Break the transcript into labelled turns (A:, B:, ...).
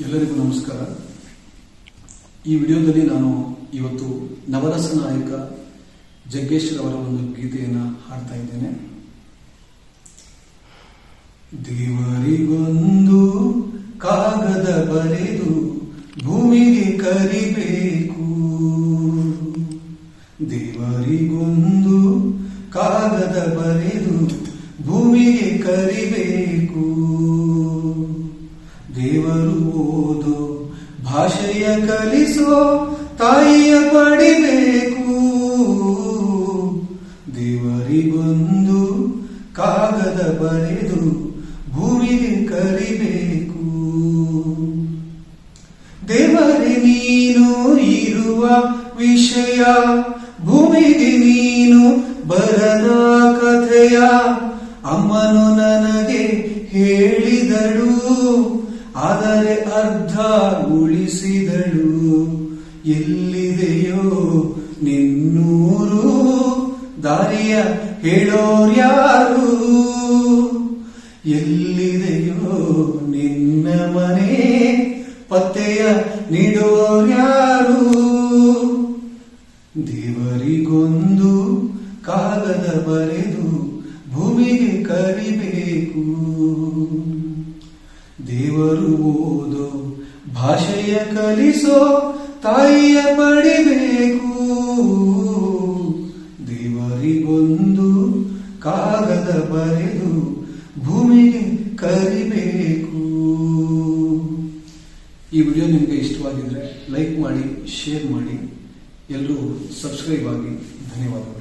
A: ಎಲ್ಲರಿಗೂ ನಮಸ್ಕಾರ. ಈ ವಿಡಿಯೋದಲ್ಲಿ ನಾನು ಇವತ್ತು ನವರಸ ನಾಯಕ ಜಗ್ಗೇಶ್ ರವರ ಒಂದು ಗೀತೆಯನ್ನು ಹಾಡ್ತಾ ಇದ್ದೇನೆ. ದೇವರಿಗೊಂದು ಕಾಗದ ಬರೆದು ಭೂಮಿಗೆ ಕರಿಬೇಕು, ದೇವರಿಗೊಂದು ಕಾಗದ ಬರೆದು ಭೂಮಿಗೆ ಕರಿಬೇಕು. ದೇವರು ಓದೋ ಭಾಷೆಯ ಕಲಿಸೋ ತಾಯಿಯ ಪಡಿಬೇಕು. ದೇವರಿಗೊಂದು ಕಾಗದ ಬರೆದು ಭೂಮಿಗೆ ಕರಿಬೇಕು. ದೇವರೇ ನೀನು ಇರುವ ವಿಷಯ, ಭೂಮಿಗೆ ನೀನು ಬರದ ಕಥೆಯ. ಅಮ್ಮನು ನನಗೆ ಹೇಳಿದಳು, ಆದರೆ ಅರ್ಧ ಉಳಿಸಿದಳು. ಎಲ್ಲಿದೆಯೋ ನಿನ್ನೂರು, ದಾರಿಯ ಹೇಳೋರ್ಯಾರು? ಎಲ್ಲಿದೆಯೋ ನಿನ್ನ ಮನೆ, ಪತ್ತೆಯ ನೀಡೋರ್ಯಾರು? ದೇವರಿಗೊಂದು ಕಾಗದ ಬರೆದು ಭೂಮಿಗೆ ಕರಿಬೇಕು. ದೇವರು ಓದೋ ಭಾಷೆಯ ಕಲಿಸೋ ತಾಯಿಯ ಪಡಿಬೇಕು. ದೇವರಿಗೊಂದು ಕಾಗದ ಬರೆದು ಭೂಮಿಗೆ ಕರಿಬೇಕು. ಈ ವಿಡಿಯೋ ನಿಮಗೆ ಇಷ್ಟವಾಗಿದ್ರೆ ಲೈಕ್ ಮಾಡಿ, ಶೇರ್ ಮಾಡಿ, ಎಲ್ಲರೂ ಸಬ್ಸ್ಕ್ರೈಬ್ ಆಗಿ. ಧನ್ಯವಾದಗಳು.